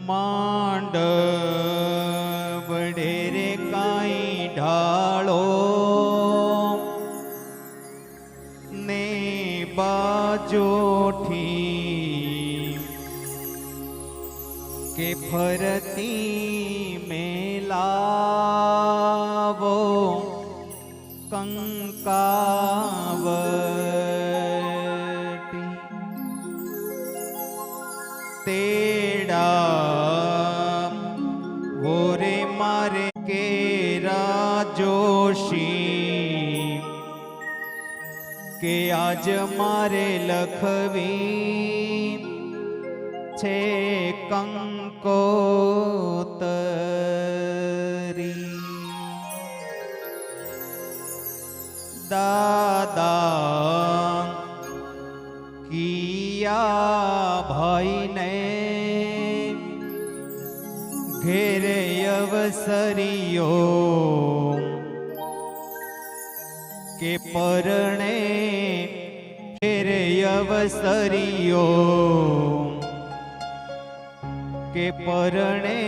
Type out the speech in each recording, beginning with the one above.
માંડ વડેરે કાંઈ ઢાળો ને બાજોઠી કે ફરતી મેલાવો કંકાવટી તેડા વોરે મારે કેરા જોશી કે આજ મારે લખવી છે કંકોતરી દાદા કિયા ભાઈને ઘેરે અવસરીઓ કે પરણે ઘેરે અવસરીઓ કે પરણે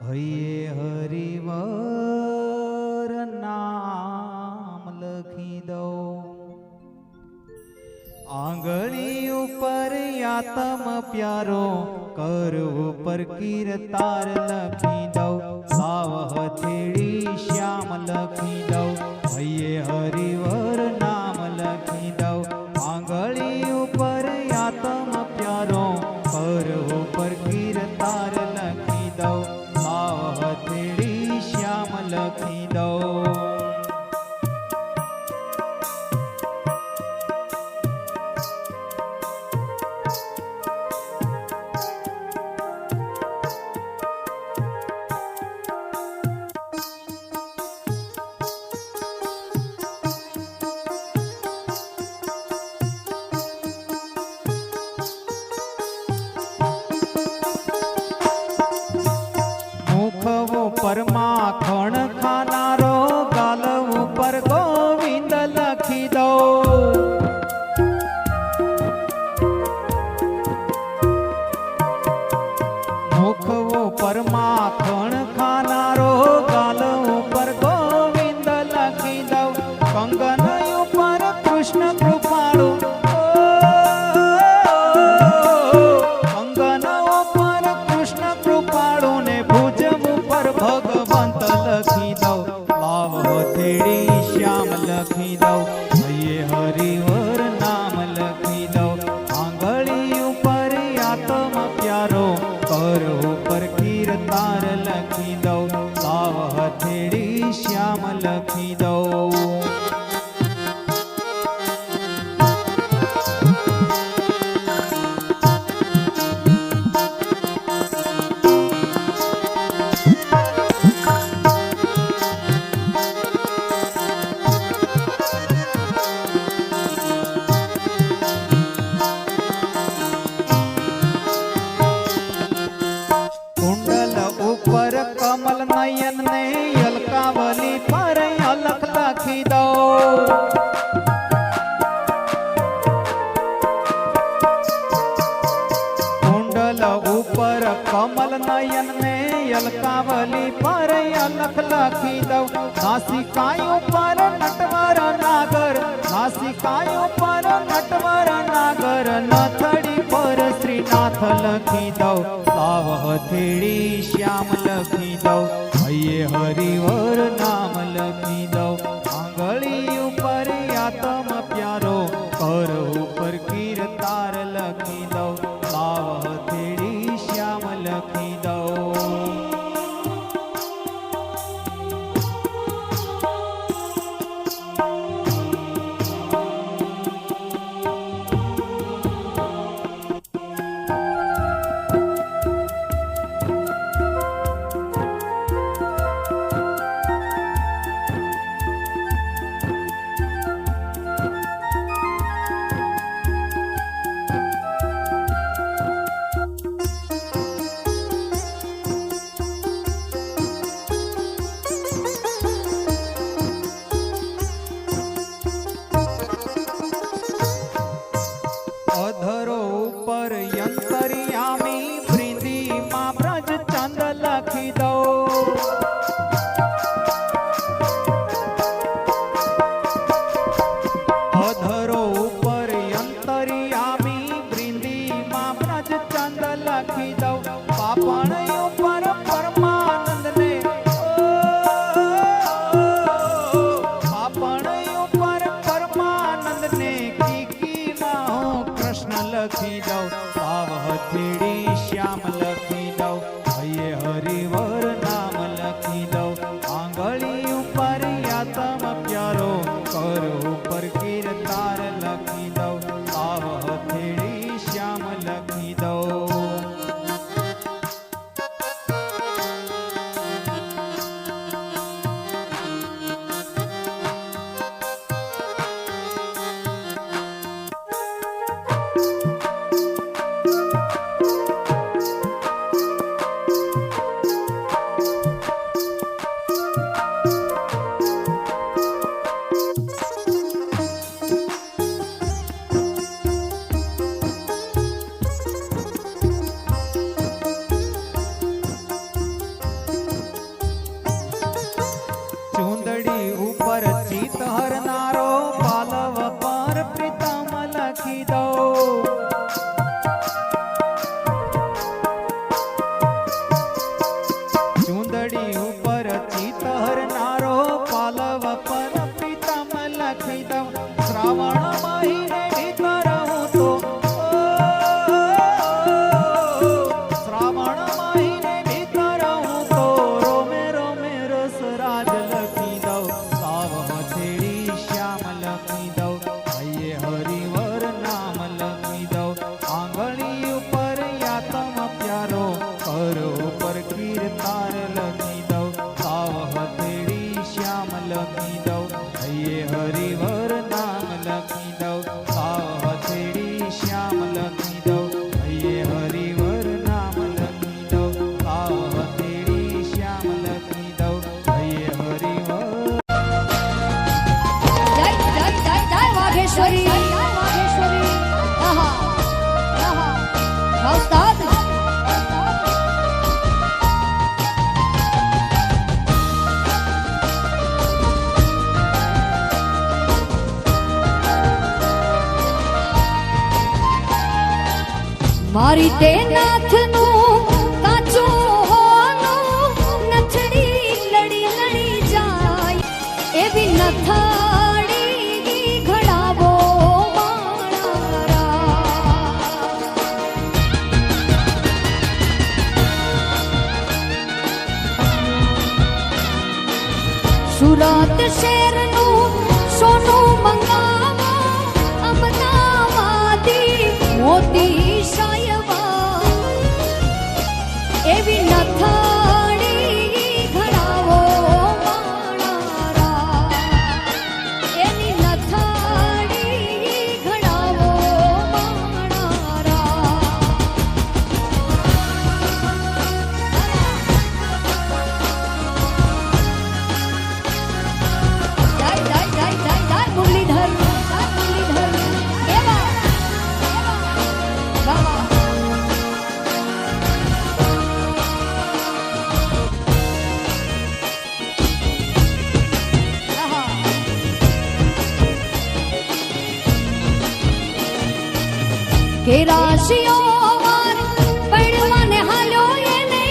હૈયે હરિવર નામ લખી દો આંગળી ઉપર યાતમ પ્યારો કર ઉપર કીર્તાર લખી દો સાવ હથેળી શ્યામ લખી દો હૈયે હરિવર નામ લખી દો આંગળી ઉપર યાતમ પ્યારો કર ઉપર કીર્તાર લખી દો હથેળી શ્યામ લખી દો પરમાખણ ખાનારો ગાલ ઉપર ગોવિંદ લખી દો મુખવો પરમાખણ ખાનારો ગાલ ઉપર ગોવિંદ લખી દો કંગન ઉપર કૃષ્ણ કૃપાળુ શ્યામ લખી દઉં, હૈયે હરિવર નામ લખી દઉં, આંગળી ઉપર આત્મ પ્યારો, કર ઉપર કીર્તાર લખી દઉં, લાવ હથેળી શ્યામ લખી દઉં. કમલ નયન ને અલકાવલી પર અલખ લખી દો. કુંડલ ઉપર કમલ નયન ને અલકાવલી પર અલખ લખી દઉં, નાસિકાય ઉપર નટવર નાગર, નાસિકાય ઉપર નટવર નાગર, નથડી પર શ્રીનાથ લખી દઉં, લાવ હથેળી શ્યામ લખી દઉં, હૈયે હરિવર નામ લખી દઉં, આંગળી ઉપર આત્મ પ્યારો, કર ઉપર કીર્તાર લખી દઉં, લાવ હથેળી શ્યામ લખી દઉં. અધરો ઉપર યંતરિયામી વૃંદીમાં બ્રજ ચંદ લખી દઉં. અધરો ઉપર યંતરિયામી વૃંદીમાં બ્રજ ચંદ લખી દઉં, પાપણ ઉપર પરમાનંદ ને, પાપણ ઉપર પરમાનંદ ને લખી દઉં, લાવ હથેળી શ્યામ લખી દઉં, હૈયે હરિવર નામ લખી દઉં, આંગળી ઉપર આત્મ પ્યારો, કર ઉપર કીર્તાર લખી દઉં, લાવ હથેળી શ્યામ લખી દઉં. ચુંદડી ઉપર ચિત હરનારો, પાલવ પર પ્રીતમ લખી દઉં. ચુંદડી ઉપર ચિત હરનારો, પાલવ પર પ્રીતમ લખી દઉં, શ્રાવણ મહિને ભીતર હું તો, શ્રાવણ મહિને ભીતર હું તો, રોમે રોમે રસરાજ લખી દઉં, લાવ હથેળી શ્યામ લખી દઉં, હૈયે હરિવર નામ લખી દઉં, આંગળી ઉપર આત્મ પ્યારો, કર ઉપર કીર્તાર લખી દઉં, લાવ હથેળી શ્યામ લખી દઉં, હૈયે હરિવર નામ લખી દઉં, લાવ હથેળી શ્યામ લખી દઉં, હૈયે હરિવર નામ લખી દઉં, લાવ હથેળી શ્યામ લખી દઉં, હૈયે હરિવર. જય જય જય જય વાઘેશ્વરી, વાઘેશ્વરી, આહા આહા, ઉસ્તાદ મારી તે નાથનું કાચું હોનું, નથડી લડી લડી જાય એવી નથા અતિશયમાં એવી નથાડી ઘડાવો માણારા એની નથાડી ઘડાવો માણારા જાય મુરલીધર એવા વાહ કે રાશિઓ વાર પડવાને હાલ્યો એને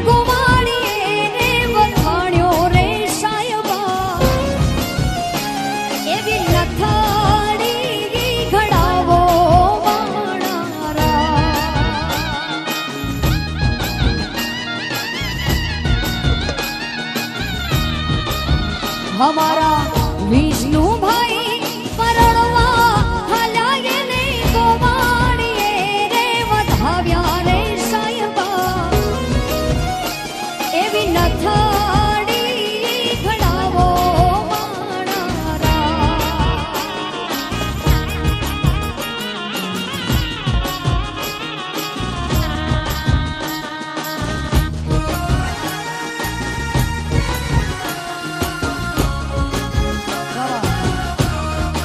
ગુમાડીએ રે વખાણ્યો રે સાયબા એવી નથાડી ઘડાવો માણારા હમારા વિષ્ણુભાઈ પરણવા હાલ્યા એને ગોવાણીએ રે વધાવ્યા રે સાયબા એવી નથાડી ઘડાવો માણારા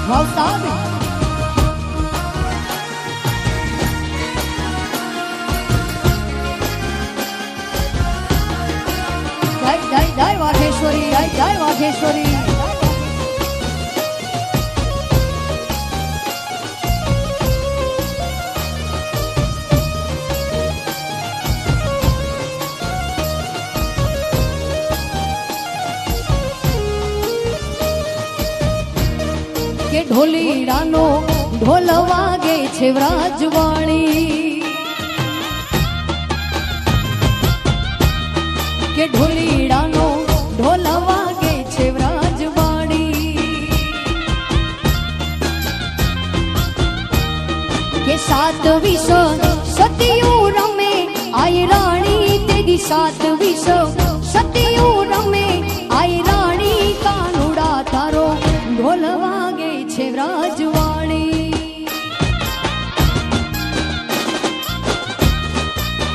ભાવસાદ જય વાઘેશ્વરી જય વાઘેશ્વરી કે ઢોલીડાનો ઢોલ વાગે છે વ્રાજવાણી કે ઢોલીડાનો ઢોલ વાગે છે વ્રાજવાણી કે સાત વિષ સતિયું રમે આઈ રાણી તેદી સાત વિષ સતિયું રમે આઈ રાણી કાનુડા તારો ઢોલ વાગે છે વ્રાજવાણી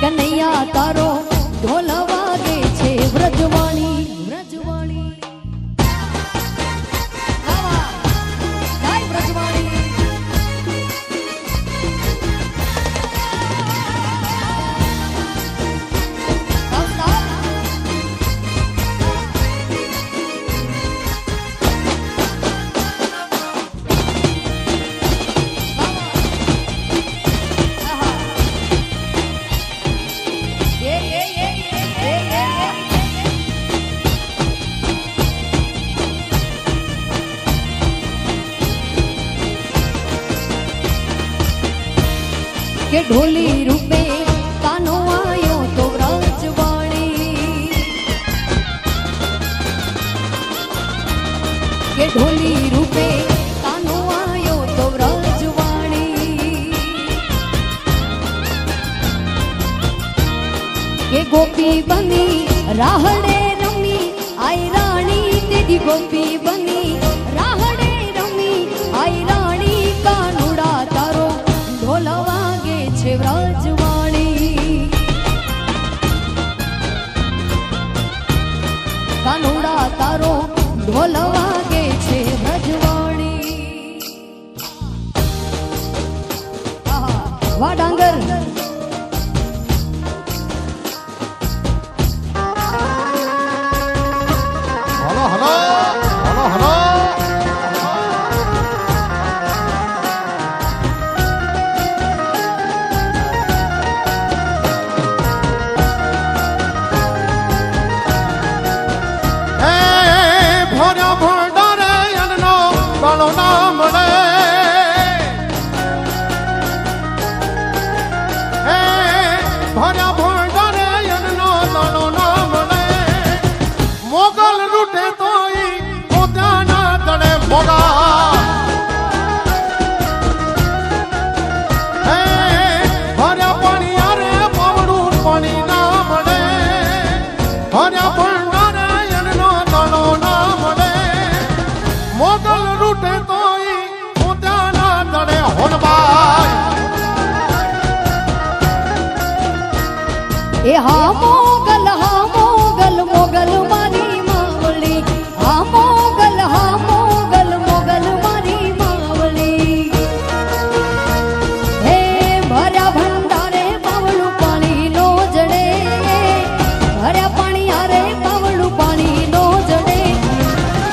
કનૈયા તારો ઢોલ વાગે છે વ્રજવાણી વ્રજવાણી જય વ્રજવાણી કે ઢોલી રૂપે કાનો આયો તો વ્રજવાણી કે ઢોલી રૂપે કાનો આયો તો વ્રજવાણી કે ગોપી બની રાહડે રમી આઈ રાણી તેદી ગોપી બની રાહડે રમી આઈ રાણી કાનુડા તારો ઢોલ વાગે છે વ્રજવાણી કાનુડા તારો ઢોલ વાગે છે વ્રજવાણી વાહ ડાંગર હલો હલો હલો હલો મોગા હે હા મોગલ મોગલ મારી માવળી હા મોગલ મોગલ મારી માવળી હે ભર્યા ભંડારે પાવળું પાણી નો જડે ભર્યા પાણી હારે પાવળું પાણી નો જડે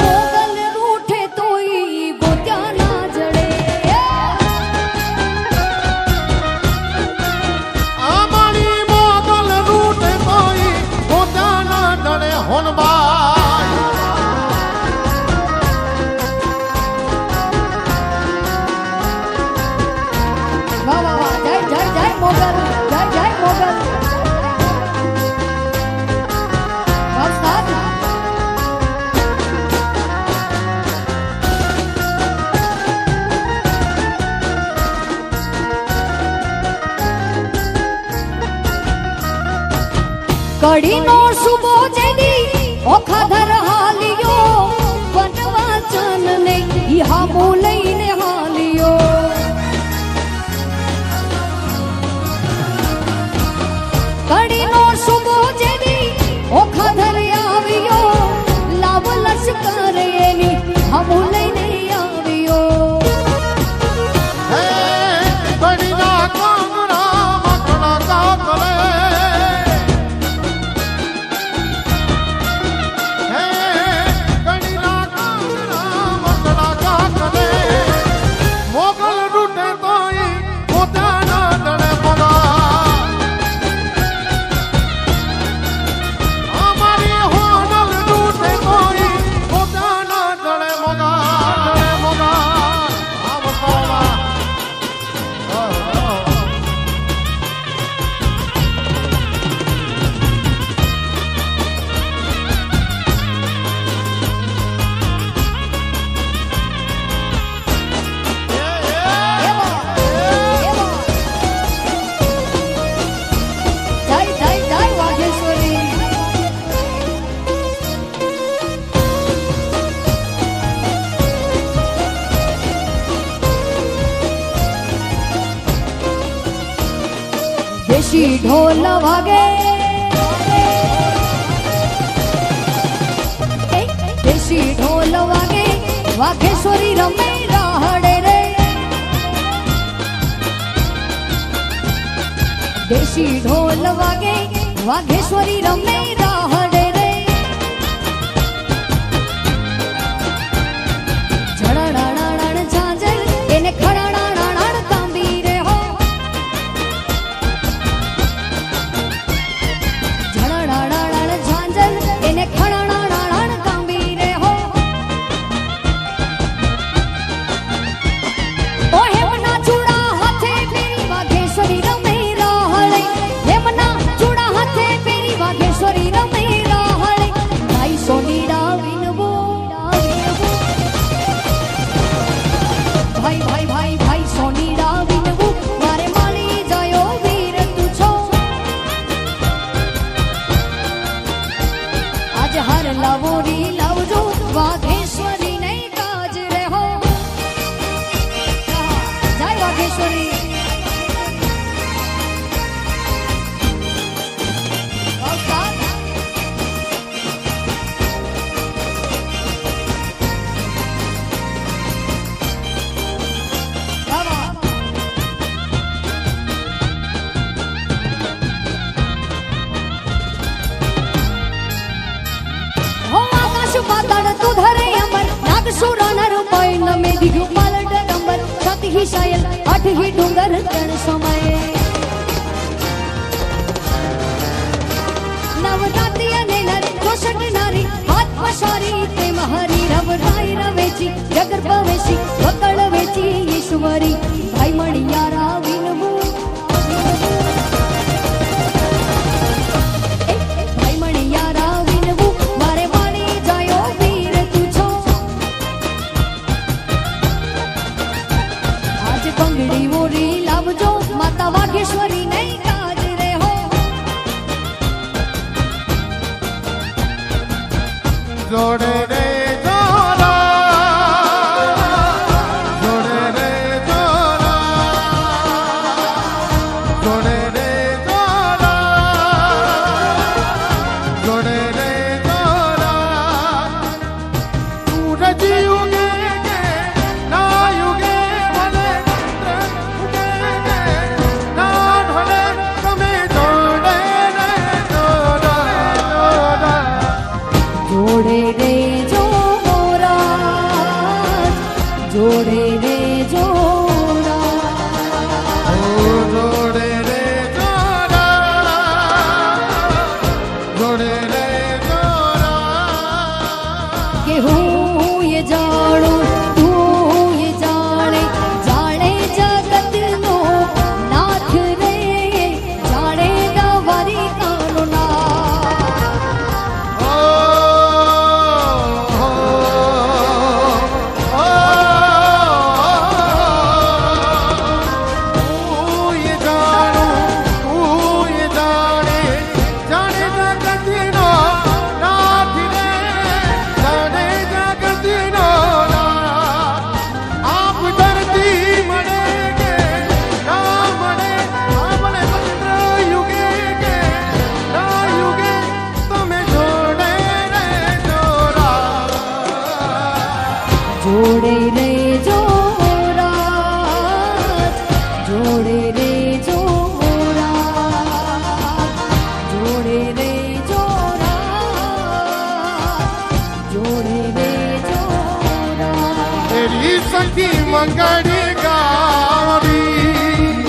મોગલ રૂઠે તોય ગોત્યા ના જડે અમારી મોગલ રૂટે તોય પોતાના ડળે હોનબાઈ વાહ વાહ વાહ જય જય જય મોગલ જય જય મોગલ વરસાદ કડીનો સુબો જેદી ઓખાધર હાલિયો વનવાચન ને ઈ હામો લઈને હાલિયો કડીનો સુબો જેદી ઓખાધર આવ્યો લાવ લશ્કર એની હામો લઈને આવ્યો હે બડીના કાંગરા મકડા કાકલે હે બડીના કાંગરા મકડા કાકલે મોગલ રૂટે તોય પોતાના ડળે મોગા અમારી હોનલ રૂટે તોય પોતાના ડળે મોગા આ બકોવા જય જય જય વાઘેશ્વરી દેશી ઢોલ વાગે દેશી ઢોલ વાગે વાઘેશ્વરી રમે રાહડે રે દેશી ઢોલ વાગે વાઘેશ્વરી રમે રાહડે રે ઝડાડાડાણ ઝાંઝર એને ખડાડાડાણ તાંબી રે હો ઝડાડાડાણ ઝાંઝર એને ખડાડાડાણ તાંબી રે હો ઓ હેમના ચૂડા હાથે પેરી વાઘેશ્વરી રમે રાહડે હેમના ચૂડા હાથે પેરી વાઘેશ્વરી રમે રાહડે ભાઈ સોનીડા વિનવો ભાઈ ભાઈ ભાઈ ભાઈ સોનીડા વિનવું મારે માલી જાયો વીર તું છો આજ હાર લાવો રી લાવજો વાઘેશ્વરી નહીં કાજ રે હો જય વાઘેશ્વરી વરસાદ વાહ હો આકાશ પાતાળ તું ધરે અમર નાગસુર નર પૈન મે દિગ્યુ પાલટ નંબર સત હી શાયલ આઠ હી ડુંગર તણ સમયે નવરાત્રિ અને નર ચોસઠ નારી હાથ પસારી પ્રેમ હરી રવ રાય રવેચી જગર પવેશી વકળ વેચી ઈશ્વરી ભાઈ મણિયારા વિનવું ભાઈ મણિયારા વિનવું મારે વાળી જાયો વીર તું છો આજ બંગડી ઓરી લાવજો માતા વાઘેશ્વરી નહીં કાજ રે હો જોડે રે જોડા જોડે રે જોડા જોડે રે જોડા જોડે રે જોડા જોડે રે જોડા કે હું એ જાણું તું એ જાણે જાણે જગતનો નાથ રે જાણે દ્વારિકાનો નાથ જોડે રે જોડા જોડે રે જોડા જોડે રે જોડા જોડે રે જોડા તેરી સખી મંગળી ગાવી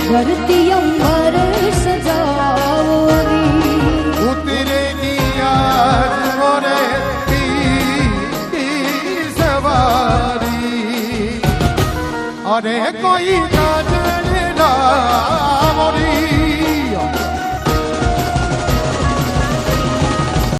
ધરતી અંબર સજાવરી ઉતરે આજ મોરે સવારી અરે કોઈ કાજળના